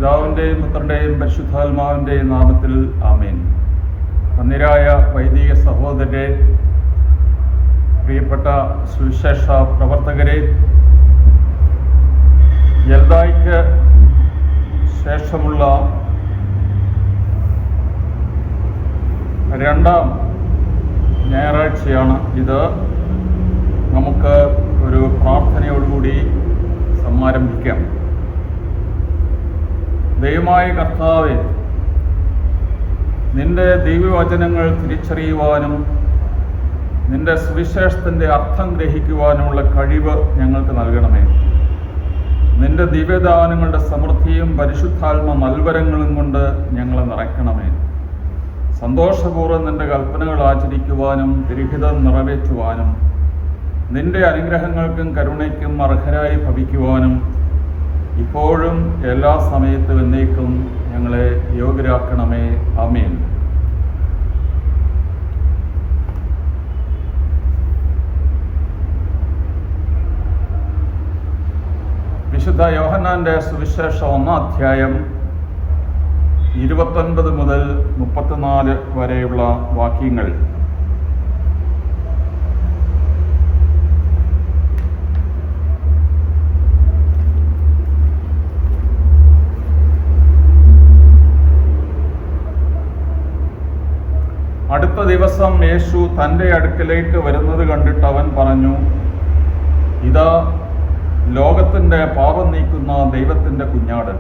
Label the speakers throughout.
Speaker 1: പിതാവിൻ്റെയും പുത്രൻ്റെയും പരിശുദ്ധാത്മാവിൻ്റെയും നാമത്തിൽ ആമേൻ. വന്ദ്യരായ വൈദിക സഹോദരരെ, പ്രിയപ്പെട്ട സുവിശേഷ പ്രവർത്തകരെ, യൽദായ്ക്ക് ശേഷമുള്ള രണ്ടാം ഞായറാഴ്ചയാണ് ഇത്. നമുക്ക് ഒരു പ്രാർത്ഥനയോടുകൂടി സമാരംഭിക്കാം. ദൈവമായ കർത്താവേ, നിന്റെ ദിവ്യവചനങ്ങൾ തിരിച്ചറിയുവാനും നിന്റെ സുവിശേഷത്തിൻ്റെ അർത്ഥം ഗ്രഹിക്കുവാനുമുള്ള കഴിവ് ഞങ്ങൾക്ക് നൽകണമേ. നിന്റെ ദിവ്യദാനങ്ങളുടെ സമൃദ്ധിയും പരിശുദ്ധാത്മ നൽവരങ്ങളും കൊണ്ട് ഞങ്ങളെ നിറയ്ക്കണമേ. സന്തോഷപൂർവ്വം നിന്റെ കൽപ്പനകൾ ആചരിക്കുവാനും തിരുഹിതം നിറവേറ്റുവാനും നിന്റെ അനുഗ്രഹങ്ങൾക്കും കരുണയ്ക്കും അർഹരായി ഭവിക്കുവാനും ഇപ്പോഴും എല്ലാ സമയത്തും എന്നേക്കും ഞങ്ങളെ യോഗ്യരാക്കണമേ. ആമേൻ. വിശുദ്ധ യോഹന്നാന്റെ സുവിശേഷം 1-ാം അധ്യായം 29 മുതൽ 34 വരെയുള്ള വാക്യങ്ങൾ. അടുത്ത ദിവസം യേശു തൻ്റെ അടുക്കലേക്ക് വരുന്നത് കണ്ടിട്ട് അവൻ പറഞ്ഞു, ഇതാ ലോകത്തിൻ്റെ പാപം നീക്കുന്ന ദൈവത്തിൻ്റെ കുഞ്ഞാട്.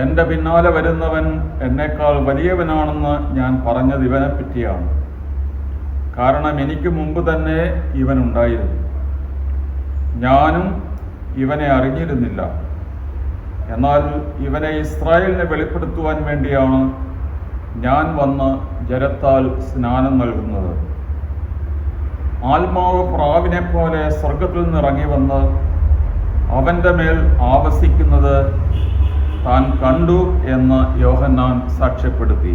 Speaker 1: എൻ്റെ പിന്നാലെ വരുന്നവൻ എന്നേക്കാൾ വലിയവനാണെന്ന് ഞാൻ പറഞ്ഞത് ഇവനെ പറ്റിയാണ്. കാരണം എനിക്ക് മുമ്പ് തന്നെ ഇവനുണ്ടായിരുന്നു, ഞാനും ഇവനെ അറിഞ്ഞിരുന്നില്ല. എന്നാൽ ഇവനെ ഇസ്രായേലിനെ വെളിപ്പെടുത്തുവാൻ വേണ്ടിയാണ് ഞാൻ വന്ന് ജലത്താൽ സ്നാനം നൽകുന്നത്. ആത്മാവ് പ്രാവിനെ പോലെ സ്വർഗത്തിൽ നിന്ന് ഇറങ്ങി വന്ന് അവൻ്റെ മേൽ ആവസിക്കുന്നത് താൻ കണ്ടു എന്ന് യോഹന്നാൻ സാക്ഷ്യപ്പെടുത്തി.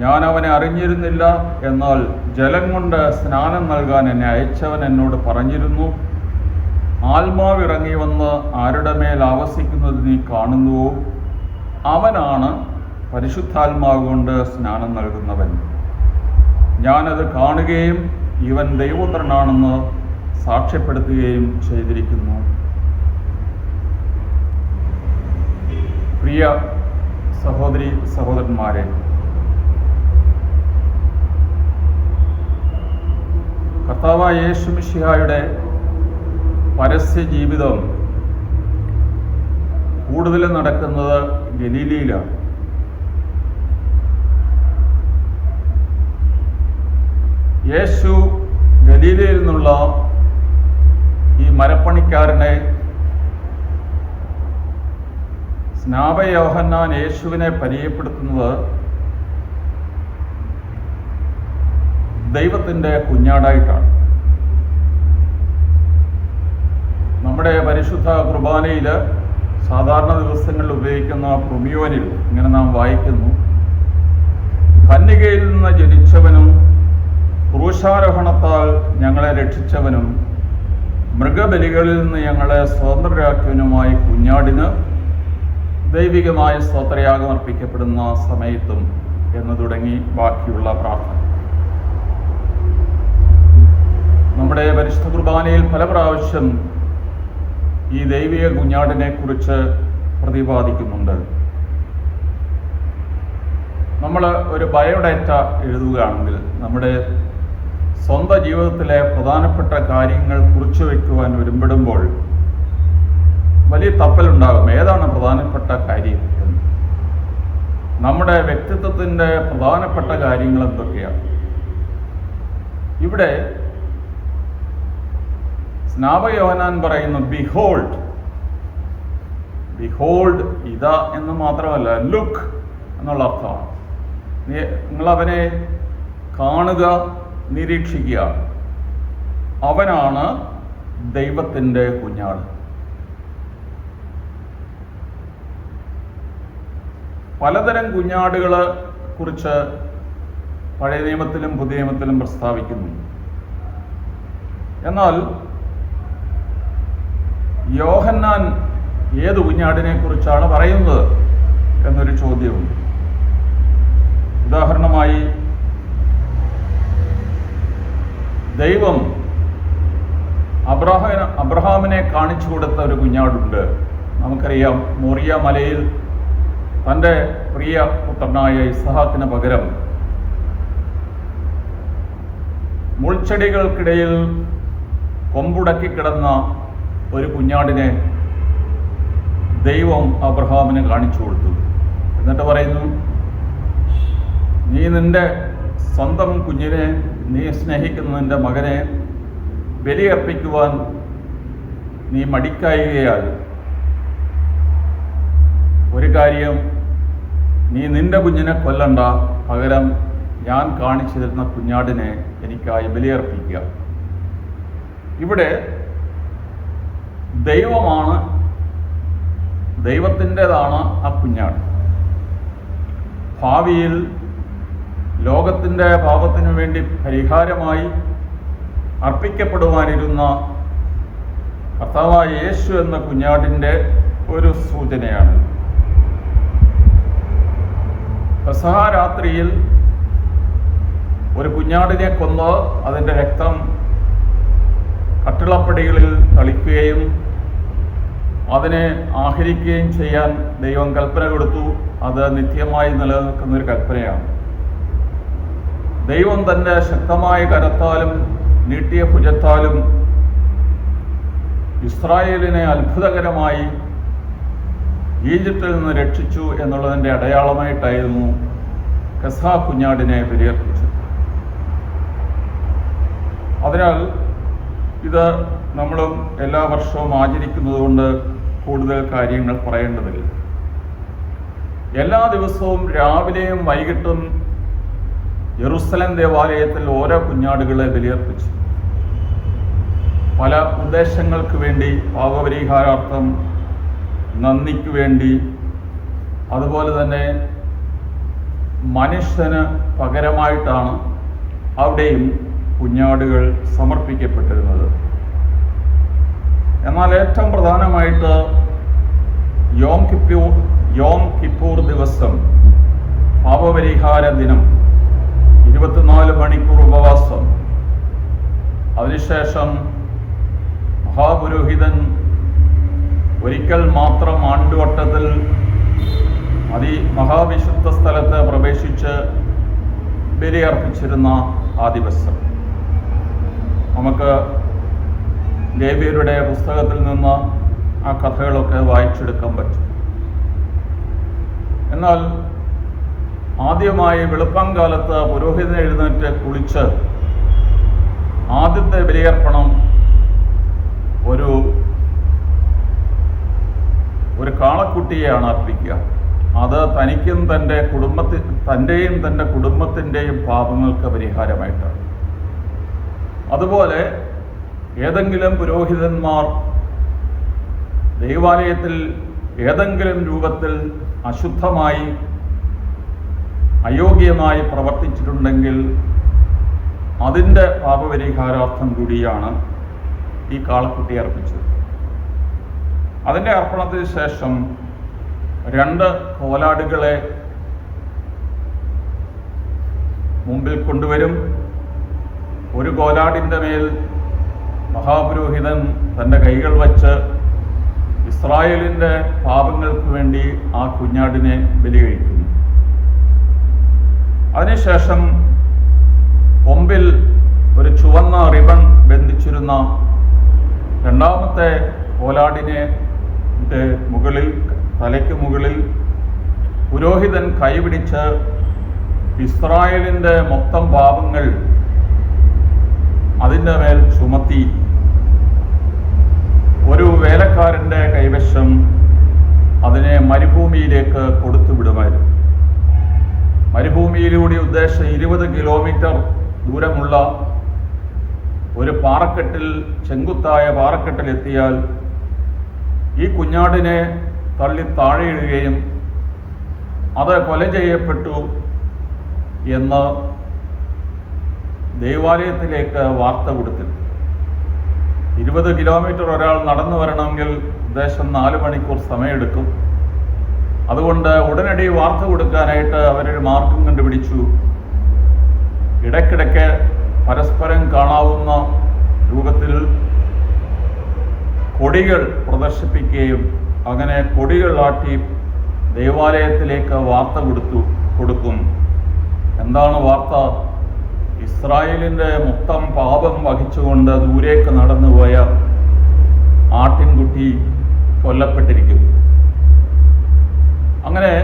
Speaker 1: ഞാൻ അവനെ അറിഞ്ഞിരുന്നില്ല, എന്നാൽ ജലം കൊണ്ട് സ്നാനം നൽകാൻ എന്നെ അയച്ചവൻ എന്നോട് പറഞ്ഞിരുന്നു, ആത്മാവ് ഇറങ്ങി വന്ന് ആരുടെ മേൽ ആവസിക്കുന്നത് നീ കാണുന്നുവോ, അവനാണ് പരിശുദ്ധാത്മാവ് കൊണ്ട് സ്നാനം നൽകുന്നവൻ. ഞാനത് കാണുകയും ഇവൻ ദൈവപുത്രനാണെന്ന് സാക്ഷ്യപ്പെടുത്തുകയും ചെയ്തിരിക്കുന്നു. പ്രിയ സഹോദരി സഹോദരന്മാരെ, കർത്താവായ യേശു മിശിഹായുടെ പരസ്യ ജീവിതം കൂടുതലും നടക്കുന്നത് ഗലീലയിലാണ്. യേശു ഗലീലയിൽ നിന്നുള്ള ഈ മരപ്പണിക്കാരനെ സ്നാപക യോഹന്നാൻ യേശുവിനെ പരിചയപ്പെടുത്തുന്നത് ദൈവത്തിൻ്റെ കുഞ്ഞാടായിട്ടാണ്. നമ്മുടെ പരിശുദ്ധ കുർബാനയിൽ സാധാരണ ദിവസങ്ങളിൽ ഉപയോഗിക്കുന്ന പ്രൊമിയോനിൽ ഇങ്ങനെ നാം വായിക്കുന്നു, കന്യകയിൽ നിന്ന് ജനിച്ചവനും ക്രൂശാരോഹണത്താൽ ഞങ്ങളെ രക്ഷിച്ചവനും മൃഗബലികളിൽ നിന്ന് ഞങ്ങളെ സ്വതന്ത്രരാക്കിയവനുമായി കുഞ്ഞാടിന് ദൈവികമായ സ്തോത്രയാഗം അർപ്പിക്കപ്പെടുന്ന സമയത്തും എന്ന് തുടങ്ങി ബാക്കിയുള്ള പ്രാർത്ഥന നമ്മുടെ പരിശുദ്ധ കുർബാനയിൽ പല പ്രാവശ്യം ഈ ദൈവിക കുഞ്ഞാടിനെ കുറിച്ച് പ്രതിപാദിക്കുന്നുണ്ട്. നമ്മൾ ഒരു ബയോഡാറ്റ എഴുതുകയാണെങ്കിൽ നമ്മുടെ സ്വന്തം ജീവിതത്തിലെ പ്രധാനപ്പെട്ട കാര്യങ്ങൾ കുറിച്ചു വയ്ക്കുവാൻ ഒരുമ്പെടുമ്പോൾ വലിയ തപ്പലുണ്ടാകും. ഏതാണ് പ്രധാനപ്പെട്ട കാര്യം എന്ന്. നമ്മുടെ വ്യക്തിത്വത്തിൻ്റെ പ്രധാനപ്പെട്ട കാര്യങ്ങൾ എന്തൊക്കെയാണ്? ഇവിടെ സ്നാപക യോഹന്നാൻ പറയുന്നു, ബിഹോൾഡ്. ബിഹോൾഡ് ഇതാ എന്ന് മാത്രമല്ല, ലുക്ക് എന്നുള്ള അർത്ഥമാണ്. നിങ്ങളവനെ കാണുക, നിരീക്ഷിക്കുക. അവനാണ് ദൈവത്തിൻ്റെ കുഞ്ഞാട്. പലതരം കുഞ്ഞാടുകളെ കുറിച്ച് പഴയ നിയമത്തിലും പുതിയ നിയമത്തിലും പ്രസ്താവിക്കുന്നു. എന്നാൽ യോഹന്നാൻ ഏത് കുഞ്ഞാടിനെ കുറിച്ചാണ് പറയുന്നത് എന്നൊരു ചോദ്യമുണ്ട്. ഉദാഹരണമായി, ദൈവം അബ്രഹാമിനെ കാണിച്ചു കൊടുത്ത ഒരു കുഞ്ഞാടുണ്ട്. നമുക്കറിയാം, മോറിയ മലയിൽ തൻ്റെ പ്രിയ പുത്രനായ ഇസ്ഹാക്കിന് പകരം മുൾച്ചെടികൾക്കിടയിൽ കൊമ്പുടക്കി കിടന്ന ഒരു കുഞ്ഞാടിനെ ദൈവം അബ്രഹാമിന് കാണിച്ചു കൊടുത്തു. എന്നിട്ട് പറയുന്നു, നീ നിന്റെ സ്വന്തം കുഞ്ഞിനെ, നീ സ്നേഹിക്കുന്ന നിന്റെ മകനെ ബലിയർപ്പിക്കുവാൻ നീ മടിക്കായികയാൽ ഒരു കാര്യം, നീ നിന്റെ കുഞ്ഞിനെ കൊല്ലണ്ട, പകരം ഞാൻ കാണിച്ചു തരുന്ന കുഞ്ഞാടിനെ എനിക്കായി ബലിയർപ്പിക്കുക. ഇവിടെ ദൈവത്തിൻ്റെതാണ് ആ കുഞ്ഞാട്. ഭാവിയിൽ ലോകത്തിൻ്റെ പാപത്തിനു വേണ്ടി പരിഹാരമായി അർപ്പിക്കപ്പെടുവാനിരുന്ന കർത്താവായ യേശു എന്ന കുഞ്ഞാടിൻ്റെ ഒരു സൂചനയാണ്. പെസഹ രാത്രിയിൽ ഒരു കുഞ്ഞാടിനെ കൊന്ന് അതിൻ്റെ രക്തം കട്ടിളപ്പടികളിൽ തളിക്കുകയും അതിനെ ആഹരിക്കുകയും ചെയ്യാൻ ദൈവം കൽപ്പന കൊടുത്തു. അത് നിത്യമായി നിലനിൽക്കുന്നൊരു കൽപ്പനയാണ്. ദൈവം തൻ്റെ ശക്തമായ കരത്താലും നീട്ടിയ ഭുജത്താലും ഇസ്രായേലിനെ അത്ഭുതകരമായി ഈജിപ്തിൽ നിന്ന് രക്ഷിച്ചു എന്നുള്ളതിൻ്റെ അടയാളമായിട്ടായിരുന്നു പെസഹ കുഞ്ഞാടിനെ ബലിയർപ്പിച്ചത്. അതിനാൽ ഇത് നമ്മളും എല്ലാ വർഷവും ആചരിക്കുന്നതുകൊണ്ട് കൂടുതൽ കാര്യങ്ങൾ പറയേണ്ടതില്ല. എല്ലാ ദിവസവും രാവിലെയും വൈകിട്ടും ജെറുസലേം ദേവാലയത്തിൽ ഓരോ കുഞ്ഞാടുകളെ ബലിയർപ്പിച്ചു. പല ഉദ്ദേശങ്ങൾക്ക് വേണ്ടി, പാപപരിഹാരാർത്ഥം, നന്ദിക്ക് വേണ്ടി, അതുപോലെ തന്നെ മനുഷ്യന് പകരമായിട്ടാണ് അവിടെയും കുഞ്ഞാടുകൾ സമർപ്പിക്കപ്പെട്ടിരുന്നത്. എന്നാൽ ഏറ്റവും പ്രധാനമായിട്ട് യോം കിപ്പൂർ ദിവസം, പാപപരിഹാര ദിനം, 24 മണിക്കൂർ ഉപവാസം, അതിനുശേഷം മഹാപുരോഹിതൻ ഒരിക്കൽ മാത്രം ആണ്ടുവട്ടത്തിൽ മഹാവിശുദ്ധ സ്ഥലത്ത് പ്രവേശിച്ച് ബലിയർപ്പിച്ചിരുന്ന ആ ദിവസം. നമുക്ക് ലേവ്യരുടെ പുസ്തകത്തിൽ നിന്ന് ആ കഥകളൊക്കെ വായിച്ചെടുക്കാൻ പറ്റും. എന്നാൽ ആദ്യമായി വെളുപ്പാങ്കാലത്ത് പുരോഹിതൻ എഴുന്നേറ്റ് കുളിച്ച് ആദ്യത്തെ ബലിയർപ്പണം ഒരു കാളക്കുട്ടിയെയാണ് അർപ്പിക്കുക. അത് തനിക്കും തൻ്റെയും തൻ്റെ കുടുംബത്തിൻ്റെയും പാപങ്ങൾക്ക് പരിഹാരമായിട്ടാണ്. അതുപോലെ ഏതെങ്കിലും പുരോഹിതന്മാർ ദൈവാലയത്തിൽ ഏതെങ്കിലും രൂപത്തിൽ അശുദ്ധമായി, അയോഗ്യമായി പ്രവർത്തിച്ചിട്ടുണ്ടെങ്കിൽ അതിൻ്റെ പാപപരിഹാരാർത്ഥം കൂടിയാണ് ഈ കാളക്കുട്ടിയെ അർപ്പിച്ചത്. അതിൻ്റെ അർപ്പണത്തിന് ശേഷം 2 കോലാടുകളെ മുമ്പിൽ കൊണ്ടുവരും. ഒരു കോലാടിൻ്റെ മേൽ മഹാപുരോഹിതൻ തൻ്റെ കൈകൾ വച്ച് ഇസ്രായേലിൻ്റെ പാപങ്ങൾക്ക് വേണ്ടി ആ കുഞ്ഞാടിനെ ബലി കഴിക്കുന്നു. അതിനുശേഷം കൊമ്പിൽ ഒരു ചുവന്ന റിബൺ ബന്ധിച്ചിരുന്ന രണ്ടാമത്തെ കോലാടിനെ മുകളിൽ, തലയ്ക്ക് മുകളിൽ പുരോഹിതൻ കൈപിടിച്ച് ഇസ്രായേലിൻ്റെ മൊത്തം പാപങ്ങൾ അതിൻ്റെ മേൽ ചുമത്തി ഒരു വേലക്കാരൻ്റെ കൈവശം അതിനെ മരുഭൂമിയിലേക്ക് കൊടുത്തുവിടുമായിരുന്നു. മരുഭൂമിയിലൂടെ ഉദ്ദേശം 20 കിലോമീറ്റർ ദൂരമുള്ള ഒരു പാറക്കെട്ടിൽ, ചെങ്കുത്തായ പാറക്കെട്ടിൽ എത്തിയാൽ ഈ കുഞ്ഞാടിനെ തള്ളി താഴെയിടുകയും അത് കൊല ചെയ്യപ്പെട്ടു എന്ന് ദൈവാലയത്തിലേക്ക് വാർത്ത കൊടുത്തിരുന്നു. 20 കിലോമീറ്റർ ഒരാൾ നടന്നു വരണമെങ്കിൽ ഏകദേശം 4 മണിക്കൂർ സമയമെടുക്കും. അതുകൊണ്ട് ഉടനടി വാർത്ത കൊടുക്കാനായിട്ട് അവരൊരു മാർഗം കണ്ടുപിടിച്ചു. ഇടയ്ക്കിടയ്ക്ക് പരസ്പരം കാണാവുന്ന രൂപത്തിൽ കൊടികൾ പ്രദർശിപ്പിക്കുകയും അങ്ങനെ കൊടികൾ ആട്ടി ദേവാലയത്തിലേക്ക് വാർത്ത കൊടുക്കും. എന്താണ് വാർത്ത? ഇസ്രായേലിൻ്റെ മൊത്തം പാപം വഹിച്ചുകൊണ്ട് ദൂരേക്ക് നടന്നുപോയ ആട്ടിൻകുട്ടി കൊല്ലപ്പെട്ടിരിക്കും. അങ്ങനെ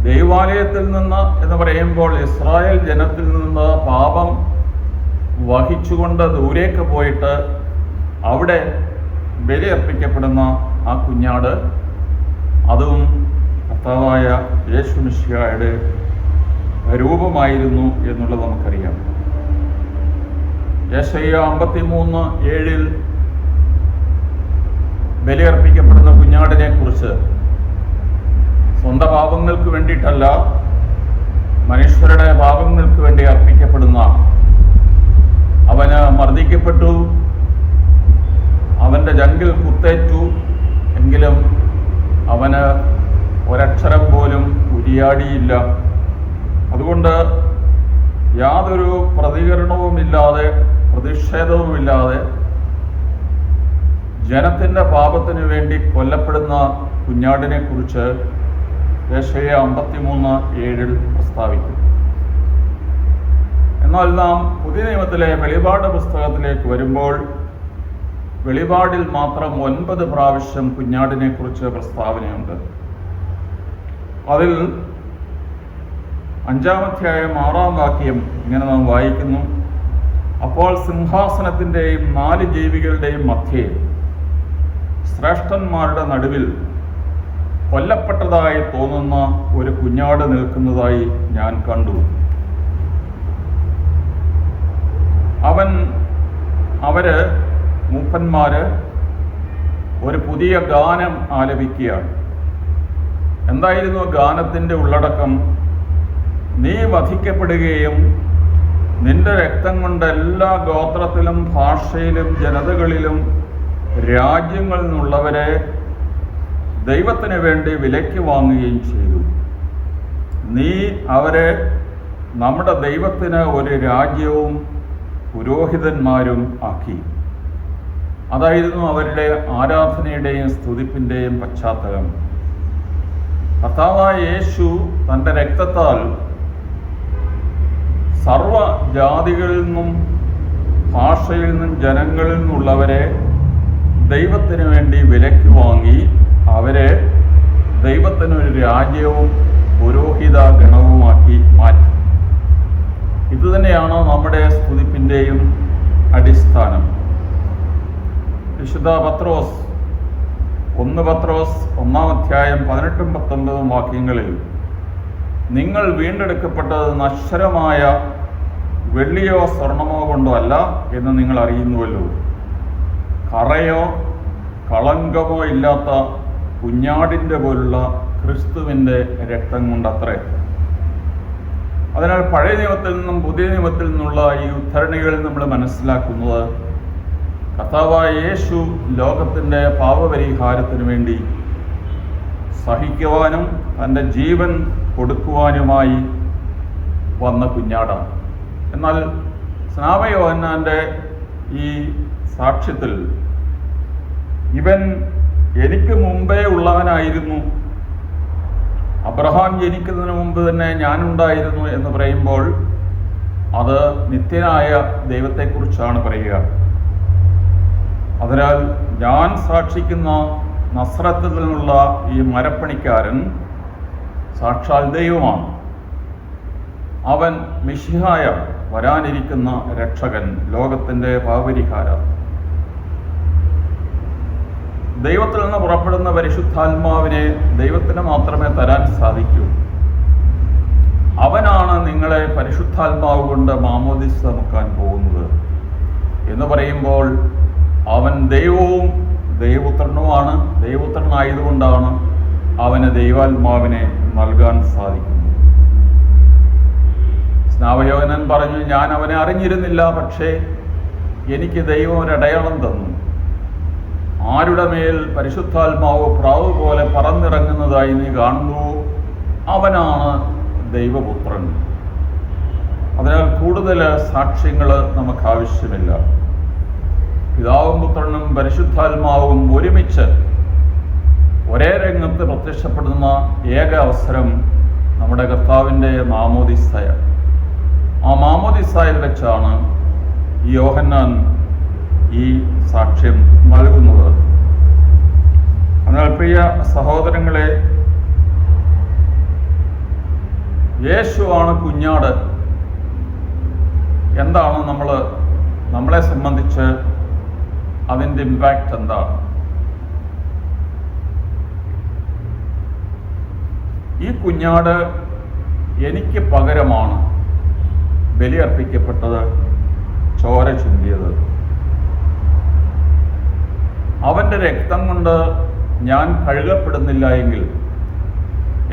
Speaker 1: ദൈവാലയത്തിൽ നിന്ന് എന്ന് പറയുമ്പോൾ ഇസ്രായേൽ ജനത്തിൽ നിന്ന് പാപം വഹിച്ചുകൊണ്ട് ദൂരേക്ക് പോയിട്ട് അവിടെ ബലിയർപ്പിക്കപ്പെടുന്ന ആ കുഞ്ഞാട്, അതും കർത്താവായ യേശു മിശിഹായുടെ രൂപമായിരുന്നു എന്നുള്ളത് നമുക്കറിയാം. യെശയ്യാ 53:7 ബലിയർപ്പിക്കപ്പെടുന്ന കുഞ്ഞാടിനെ കുറിച്ച് സ്വന്തം പാപങ്ങൾക്ക് വേണ്ടിയിട്ടല്ല, മനുഷ്യരുടെ പാപങ്ങൾക്ക് വേണ്ടി അർപ്പിക്കപ്പെടുന്ന, അവന് മർദ്ദിക്കപ്പെട്ടു, അവൻ്റെ ജങ്കിൽ കുത്തേറ്റു, എങ്കിലും അവന് ഒരക്ഷരം പോലും ഉരിയാടിയില്ല. അതുകൊണ്ട് യാതൊരു പ്രതികരണവുമില്ലാതെ, പ്രതിഷേധവുമില്ലാതെ ജനത്തിൻ്റെ പാപത്തിനു വേണ്ടി കൊല്ലപ്പെടുന്ന കുഞ്ഞാടിനെ കുറിച്ച് യെശയ്യാ 53:7 പ്രസ്താവിക്കും. എന്നാൽ നാം പുതിയ നിയമത്തിലെ വെളിപാട് പുസ്തകത്തിലേക്ക് വരുമ്പോൾ വെളിപാടിൽ മാത്രം 9 പ്രാവശ്യം കുഞ്ഞാടിനെ കുറിച്ച് പ്രസ്താവനയുണ്ട്. അതിൽ 5-ാം അധ്യായം 6-ാം വാക്യം ഇങ്ങനെ നാം വായിക്കുന്നു: അപ്പോൾ സിംഹാസനത്തിൻ്റെയും 4 ജീവികളുടെയും മധ്യേ ശ്രേഷ്ഠന്മാരുടെ നടുവിൽ കൊല്ലപ്പെട്ടതായി തോന്നുന്ന ഒരു കുഞ്ഞാട് നിൽക്കുന്നതായി ഞാൻ കണ്ടു. അവര് മൂപ്പന്മാര് ഒരു പുതിയ ഗാനം ആലപിക്കുകയാണ്. എന്തായിരുന്നു ഗാനത്തിൻ്റെ ഉള്ളടക്കം? നീ വധിക്കപ്പെടുകയും നിന്റെ രക്തം കൊണ്ട് എല്ലാ ഗോത്രത്തിലും ഭാഷയിലും ജനതകളിലും രാജ്യങ്ങളിൽ നിന്നുള്ളവരെ ദൈവത്തിന് വേണ്ടി വിലയ്ക്ക് വാങ്ങുകയും ചെയ്തു. നീ അവരെ നമ്മുടെ ദൈവത്തിന് ഒരു രാജ്യവും പുരോഹിതന്മാരും ആക്കി. അതായിരുന്നു അവരുടെ ആരാധനയുടെയും സ്തുതിപ്പിൻ്റെയും പശ്ചാത്തലം. കർത്താവായ യേശു തൻ്റെ രക്തത്താൽ സർവ്വജാതികളിൽ നിന്നും ഭാഷയിൽ നിന്നും ജനങ്ങളിൽ നിന്നുള്ളവരെ ദൈവത്തിന് വേണ്ടി വിലയ്ക്ക് വാങ്ങി അവരെ ദൈവത്തിനൊരു രാജ്യവും പുരോഹിത ഗണവുമാക്കി മാറ്റി. ഇതുതന്നെയാണ് നമ്മുടെ സ്തുതിപ്പിൻ്റെയും അടിസ്ഥാനം. വിശുദ്ധ പത്രോസ് 1 പത്രോസ് 1-ാം അധ്യായം 18-19 വാക്യങ്ങളിൽ നിങ്ങൾ വീണ്ടെടുക്കപ്പെട്ടത് നശ്വരമായ വെള്ളിയോ സ്വർണമോ കൊണ്ടോ അല്ല എന്ന് നിങ്ങൾ അറിയുന്നുവല്ലോ, കറയോ കളങ്കമോ ഇല്ലാത്ത കുഞ്ഞാടിൻ്റെ പോലുള്ള ക്രിസ്തുവിൻ്റെ രക്തം കൊണ്ടത്രേ. അതിനാൽ പഴയ നിയമത്തിൽ നിന്നും പുതിയ നിയമത്തിൽ നിന്നുള്ള ഈ ഉദ്ധരണികളിൽ നമ്മൾ മനസ്സിലാക്കുന്നത് കർത്താവായ യേശു ലോകത്തിൻ്റെ പാപപരിഹാരത്തിന് വേണ്ടി സഹിക്കുവാനും തൻ്റെ ജീവൻ കൊടുക്കുവാനുമായി വന്ന കുഞ്ഞാടാണ്. എന്നാൽ സ്നാപകയോഹന്നാൻ്റെ ഈ സാക്ഷ്യത്തിൽ ഇവൻ എനിക്ക് മുമ്പേ ഉള്ളവനായിരുന്നു, അബ്രഹാം ജനിക്കുന്നതിന് മുമ്പ് തന്നെ ഞാനുണ്ടായിരുന്നു എന്ന് പറയുമ്പോൾ അത് നിത്യനായ ദൈവത്തെക്കുറിച്ചാണ് പറയുക. അതിനാൽ ഞാൻ സാക്ഷിക്കുന്ന നസ്രത്തിൽ നിന്നുള്ള ഈ മരപ്പണിക്കാരൻ സാക്ഷാൽ ദൈവമാണ്. അവൻ മിശിഹായ വരാനിരിക്കുന്ന രക്ഷകൻ, ലോകത്തിൻ്റെ പാപപരിഹാരം. ദൈവത്തിൽ നിന്ന് പുറപ്പെടുന്ന പരിശുദ്ധാത്മാവിനെ ദൈവത്തിന് മാത്രമേ തരാൻ സാധിക്കൂ. അവനാണ് നിങ്ങളെ പരിശുദ്ധാത്മാവ് കൊണ്ട് മാമോദിസ മുക്കാൻ പോകുന്നത് എന്ന് പറയുമ്പോൾ അവൻ ദൈവവും ദൈവപുത്രനുമാണ്. ദൈവപുത്രനായതുകൊണ്ടാണ് അവന് ദൈവാത്മാവിനെ നൽകാൻ സാധിക്കുന്നത്. സ്നാപകയോഹന്നാൻ പറഞ്ഞു, ഞാൻ അവനെ അറിഞ്ഞിരുന്നില്ല, പക്ഷേ എനിക്ക് ദൈവം ഒരടയാളം തന്നു. ആരുടെ മേൽ പരിശുദ്ധാത്മാവ് പ്രാവ് പോലെ പറന്നിറങ്ങുന്നതായി നീ കാണുന്നുവോ അവനാണ് ദൈവപുത്രൻ. അതിനാൽ കൂടുതൽ സാക്ഷ്യങ്ങൾ നമുക്ക് ആവശ്യമില്ല. പിതാവും പുത്രനും പരിശുദ്ധാത്മാവും ഒരുമിച്ച് ഒരേ രംഗത്ത് പ്രത്യക്ഷപ്പെടുന്ന ഏക അവസരം നമ്മുടെ കർത്താവിൻ്റെ മാമോദിസയാണ്. ആ മാമോദിസയിൽ വെച്ചാണ് ഈ യോഹന്നാൻ ഈ സാക്ഷ്യം നൽകുന്നത്. എന്നാൽ പ്രിയ സഹോദരങ്ങളെ, യേശുവാണ് കുഞ്ഞാട്. എന്താണ് നമ്മളെ സംബന്ധിച്ച് അതിൻ്റെ ഇമ്പാക്റ്റ് എന്താണ്? ഈ കുഞ്ഞാട് എനിക്ക് പകരമാണ് ബലിയർപ്പിക്കപ്പെട്ടത്, ചോര ചിന്തിയത്. അവൻ്റെ രക്തം കൊണ്ട് ഞാൻ കഴുകപ്പെടുന്നില്ല എങ്കിൽ,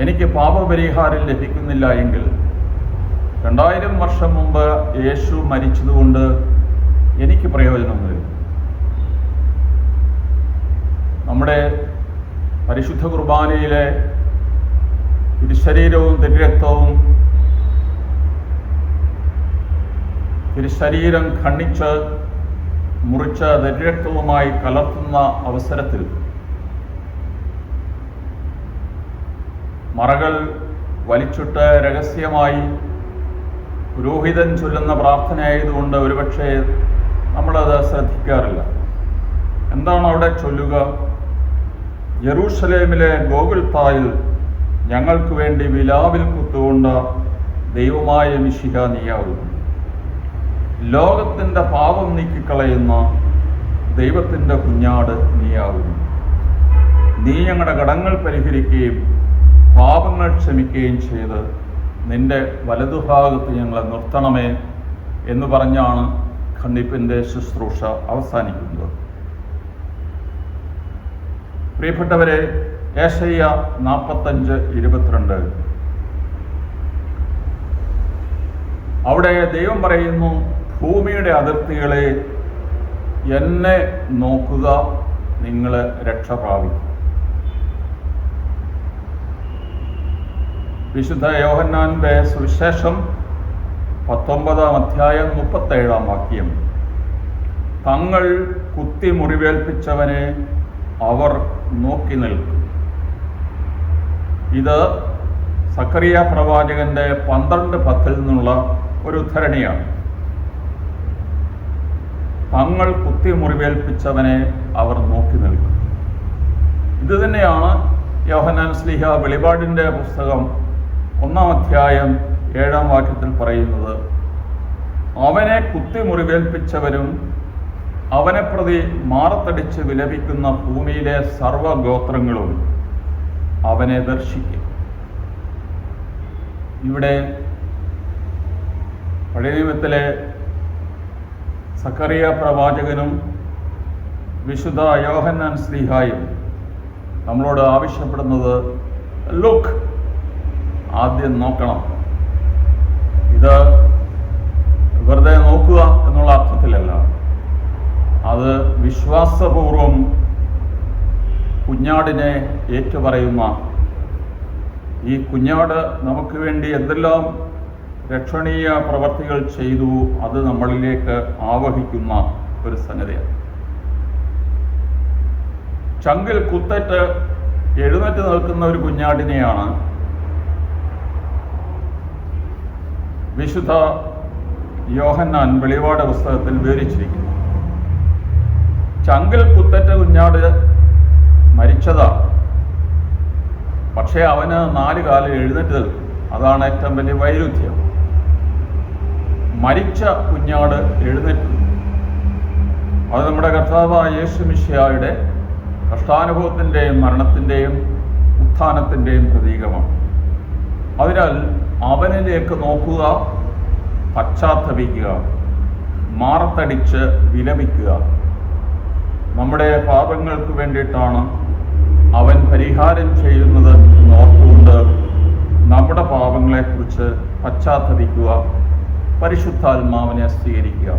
Speaker 1: എനിക്ക് പാപപരിഹാരം ലഭിക്കുന്നില്ല എങ്കിൽ, 2000 വർഷം മുമ്പ് യേശു മരിച്ചതുകൊണ്ട് എനിക്ക് പ്രയോജനമൊന്നുമില്ല. നമ്മുടെ പരിശുദ്ധ കുർബാനയിലെ തിരുശരീരവും തിരുരക്തവും തിരുശരീരം ഖണ്ഡിച്ച് മുറിച്ച തിരുരക്തവുമായി കലർത്തുന്ന അവസരത്തിൽ മറകൾ വലിച്ചിട്ട് രഹസ്യമായി പുരോഹിതൻ ചൊല്ലുന്ന പ്രാർത്ഥനയായതുകൊണ്ട് ഒരുപക്ഷെ നമ്മളത് ശ്രദ്ധിക്കാറില്ല. എന്താണ് അവിടെ ചൊല്ലുക? യെരൂശലേമിലെ ഗോകുൽത്തായിൽ ഞങ്ങൾക്ക് വേണ്ടി വിലാവിൽ കുത്തുകൊണ്ട ദൈവമായ മിശിഹ നീയാകുന്നു. ലോകത്തിൻ്റെ പാപം നീക്കിക്കളയുന്ന ദൈവത്തിൻ്റെ കുഞ്ഞാട് നീയാകുന്നു. നീ ഞങ്ങളുടെ കടങ്ങൾ പരിഹരിക്കുകയും പാപങ്ങൾ ക്ഷമിക്കുകയും ചെയ്ത് നിന്റെ വലതുഭാഗത്ത് ഞങ്ങളെ നിർത്തണമേ എന്ന് പറഞ്ഞാണ് ഖണ്ഡിപ്പിൻ്റെ ശുശ്രൂഷ അവസാനിക്കുന്നത്. പ്രിയപ്പെട്ടവരെ, യേശയ്യ 45:22 അവിടെ ദൈവം പറയുന്നു, ഭൂമിയുടെ അതിർത്തികളെ എന്നെ നോക്കുക, നിങ്ങൾ രക്ഷ പ്രാപിക്കും. വിശുദ്ധ യോഹന്നാന്റെ സുവിശേഷം 19-ാം അധ്യായം 37-ാം വാക്യം, തങ്ങൾ കുത്തി മുറിവേൽപ്പിച്ചവനെ അവർ നോക്കി നിൽക്കും. ഇത് സക്കറിയ പ്രവാചകന്റെ 12:10 നിന്നുള്ള ഒരു ഉദ്ധരണിയാണ്. തങ്ങൾ കുത്തി മുറിവേൽപ്പിച്ചവനെ അവർ നോക്കി നിൽക്കും. ഇത് തന്നെയാണ് യോഹന്നാൻ ശ്ലീഹ വെളിപാടിൻ്റെ പുസ്തകം 1-ാം അധ്യായം 7-ാം വാക്യത്തിൽ പറയുന്നത്, അവനെ കുത്തി മുറിവേൽപ്പിച്ചവരും അവനെ പ്രതി മാറത്തടിച്ച് വിലപിക്കുന്ന ഭൂമിയിലെ സർവഗോത്രങ്ങളും അവനെ ദർശിക്കും. ഇവിടെ പഴയ നിയമത്തിലെ സക്കറിയ പ്രവാചകനും വിശുദ്ധ യോഹന്നാൻ ശ്ലീഹായും നമ്മളോട് ആവശ്യപ്പെടുന്നത്, ലുക്ക്, ആദ്യം നോക്കണം. ഇത് വെറുതെ നോക്കുക എന്നുള്ള അർത്ഥത്തിലല്ല, അത് വിശ്വാസപൂർവം കുഞ്ഞാടിനെ ഏറ്റുപറയുന്ന, ഈ കുഞ്ഞാട് നമുക്ക് വേണ്ടി എന്തെല്ലാം രക്ഷണീയ പ്രവർത്തികൾ ചെയ്തു അത് നമ്മളിലേക്ക് ആവഹിക്കുന്ന ഒരു സംഗതിയാണ്. ചങ്കിൽ കുത്തറ്റ് എഴുന്നേറ്റ് നിൽക്കുന്ന ഒരു കുഞ്ഞാടിനെയാണ് വിശുദ്ധ യോഹന്നാൻ വെളിപാട് പുസ്തകത്തിൽ വിവരിച്ചിരിക്കുന്നത്. ചങ്കിൽ കുത്തറ്റ കുഞ്ഞാട് മരിച്ചതാണ്, പക്ഷേ അവന് 4 കാലിൽ എഴുന്നേറ്റ് നിൽക്കും. അതാണ് ഏറ്റവും വലിയ വൈരുദ്ധ്യം. മരിച്ച കുഞ്ഞാട് എഴുന്നേറ്റ്, അത് നമ്മുടെ കർത്താവായ യേശു മിശിഹായുടെ കഷ്ടാനുഭവത്തിൻ്റെയും മരണത്തിൻ്റെയും ഉത്ഥാനത്തിൻ്റെയും പ്രതീകമാണ്. അതിനാൽ അവനിലേക്ക് നോക്കുക, പശ്ചാത്തപിക്കുക, മാറത്തടിച്ച് വിലപിക്കുക. നമ്മുടെ പാപങ്ങൾക്ക് വേണ്ടിയിട്ടാണ് അവൻ പരിഹാരം ചെയ്യുന്നത് എന്നോർത്തുകൊണ്ട് നമ്മുടെ പാപങ്ങളെക്കുറിച്ച് പശ്ചാത്തപിക്കുക, പരിശുദ്ധാത്മാവിനെ സ്വീകരിക്കുക.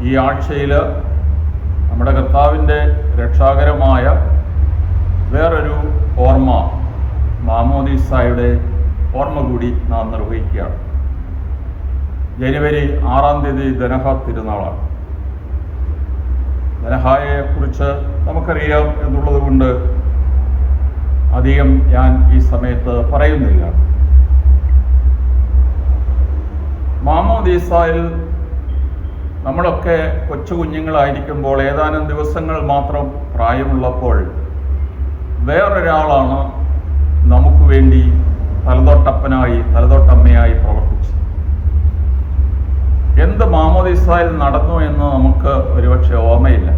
Speaker 1: ഈ ആഴ്ചയിൽ നമ്മുടെ കർത്താവിൻ്റെ രക്ഷാകരമായ വേറൊരു ഓർമ്മ, മാമോദീസായുടെ ഓർമ്മ കൂടി നാം നിർവഹിക്കുകയാണ്. ജനുവരി 6-ാം തീയതി ദനഹ തിരുനാളാണ്. ദനഹായെക്കുറിച്ച് നമുക്കറിയാം എന്നുള്ളത് കൊണ്ട് അധികം ഞാൻ ഈ സമയത്ത് പറയുന്നില്ല. മാമോദീസായിൽ നമ്മളൊക്കെ കൊച്ചു കുഞ്ഞുങ്ങളായിരിക്കുമ്പോൾ ഏതാനും ദിവസങ്ങൾ മാത്രം പ്രായമുള്ളപ്പോൾ വേറൊരാളാണ് നമുക്ക് വേണ്ടി തലതൊട്ടമ്മയായി പ്രവർത്തിച്ചത്. എന്ത് മാമോദീസായിൽ നടന്നു എന്ന് നമുക്ക് ഒരുപക്ഷെ ഓർമ്മയില്ല.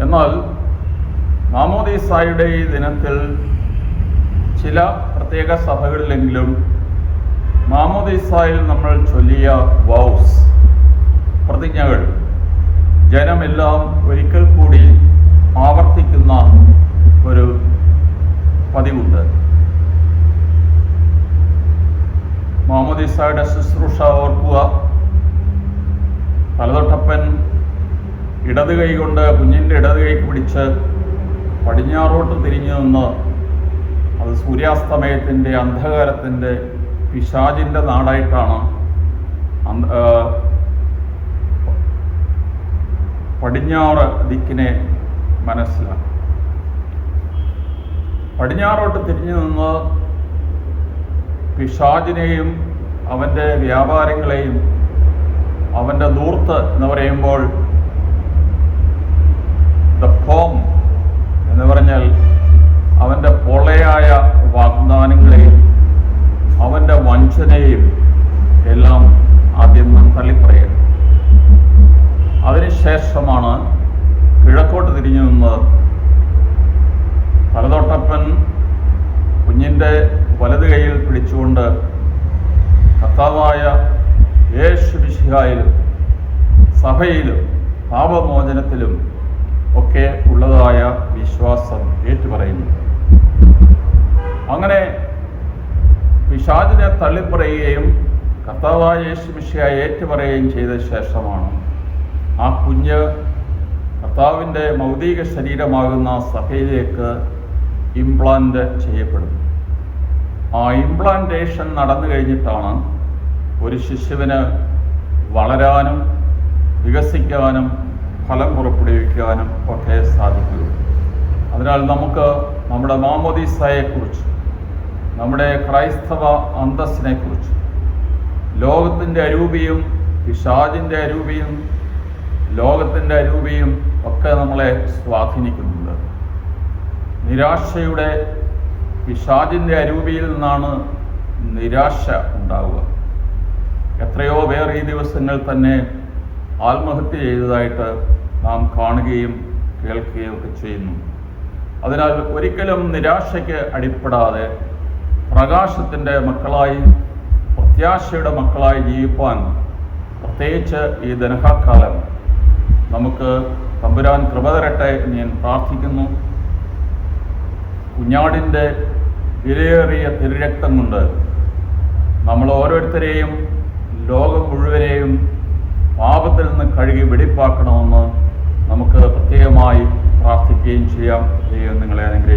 Speaker 1: എന്നാൽ മാമോദീസായുടെ ഈ ദിനത്തിൽ ചില പ്രത്യേക സഭകളിലെങ്കിലും മാമോദീസായിൽ നമ്മൾ ചൊല്ലിയ വൗസ്, പ്രതിജ്ഞകൾ ജനമെല്ലാം ഒരിക്കൽ കൂടി ആവർത്തിക്കുന്ന ഒരു പതിവുണ്ട്. മാമോദീസായുടെ ശുശ്രൂഷ ഓർക്കുക. തലതൊട്ടപ്പൻ ഇടത് കൈ കൊണ്ട് കുഞ്ഞിൻ്റെ ഇടത് കൈക്ക് പിടിച്ച് പടിഞ്ഞാറോട്ട് തിരിഞ്ഞു നിന്ന്, അത് സൂര്യാസ്തമയത്തിൻ്റെ അന്ധകാരത്തിൻ്റെ പിശാചിൻ്റെ നാടായിട്ടാണ് പടിഞ്ഞാറ് ദിക്കിനെ മനസ്സിലാക്കുക. പടിഞ്ഞാറോട്ട് തിരിഞ്ഞു നിന്ന് പിശാചിനെയും അവൻ്റെ വ്യാപാരങ്ങളെയും, അവൻ്റെ ധൂർത്ത് എന്ന് പറയുമ്പോൾ ദ ഫോം എന്ന് പറഞ്ഞാൽ അവൻ്റെ പൊള്ളയായ വാഗ്ദാനങ്ങളെയും അവൻ്റെ വഞ്ചനയും എല്ലാം ആദ്യം നാം തള്ളിപ്പറയുക. അതിനുശേഷമാണ് കിഴക്കോട്ട് തിരിഞ്ഞു നിന്ന് തലതൊട്ടപ്പൻ കുഞ്ഞിൻ്റെ വലത് കൈയിൽ പിടിച്ചുകൊണ്ട് കർത്താവായ യേശു മിശിഹായിലും സഭയിലും പാപമോചനത്തിലും ഒക്കെ ഉള്ളതായ വിശ്വാസം ഏറ്റുപറയുന്നു. അങ്ങനെ പിശാചിനെ തള്ളിപ്പറയുകയും കർത്താവായ യേശു മിശിഹായെ ഏറ്റുപറയുകയും ചെയ്ത ശേഷമാണ് ആ കുഞ്ഞ് കർത്താവിൻ്റെ ഭൗതിക ശരീരമാകുന്ന സഭയിലേക്ക് ഇംപ്ലാന്റ് ചെയ്യപ്പെടുന്നു. ആ ഇംപ്ലാന്റേഷൻ നടന്നു കഴിഞ്ഞിട്ടാണ് ഒരു ശിശുവിന് വളരാനും വികസിക്കാനും ഫലം പുറപ്പെടുവിക്കാനും ഒക്കെ സാധിക്കുക. അതിനാൽ നമുക്ക് നമ്മുടെ മാമോദീസായെക്കുറിച്ച്, നമ്മുടെ ക്രൈസ്തവ അന്തസ്സിനെക്കുറിച്ച്, ലോകത്തിൻ്റെ അരൂപിയും പിശാചിൻ്റെ അരൂപിയും ലോകത്തിൻ്റെ അരൂപിയും ഒക്കെ നമ്മളെ സ്വാധീനിക്കുന്നുണ്ട്. നിരാശയുടെ പിശാചിൻ്റെ അരൂപിയിൽ നിന്നാണ് നിരാശ ഉണ്ടാവുക. എത്രയോ പേർ ഈ ദിവസങ്ങൾ തന്നെ ആത്മഹത്യ ചെയ്തതായിട്ട് നാം കാണുകയും കേൾക്കുകയും ഒക്കെ ചെയ്യുന്നു. അതിനാൽ ഒരിക്കലും നിരാശയ്ക്ക് അടിപ്പെടാതെ പ്രകാശത്തിൻ്റെ മക്കളായി, പ്രത്യാശയുടെ മക്കളായി ജീവിപ്പാൻ പ്രത്യേകിച്ച് ഈ ദനഹാക്കാലം നമുക്ക് തമ്പുരാൻ കൃപ തരട്ടെ എന്ന് ഞാൻ പ്രാർത്ഥിക്കുന്നു. കുഞ്ഞാടിൻ്റെ വിലയേറിയ തിരുരക്തം കൊണ്ട് നമ്മൾ ഓരോരുത്തരെയും, ലോകം മുഴുവനെയും പാപത്തിൽ നിന്ന് കഴുകി വെടിപ്പാക്കണമെന്ന് നമുക്ക് പ്രത്യേകമായി പ്രാർത്ഥിക്കുകയും ചെയ്യാം. ദൈവം നിങ്ങളെ അനുഗ്രഹിക്കട്ടെ.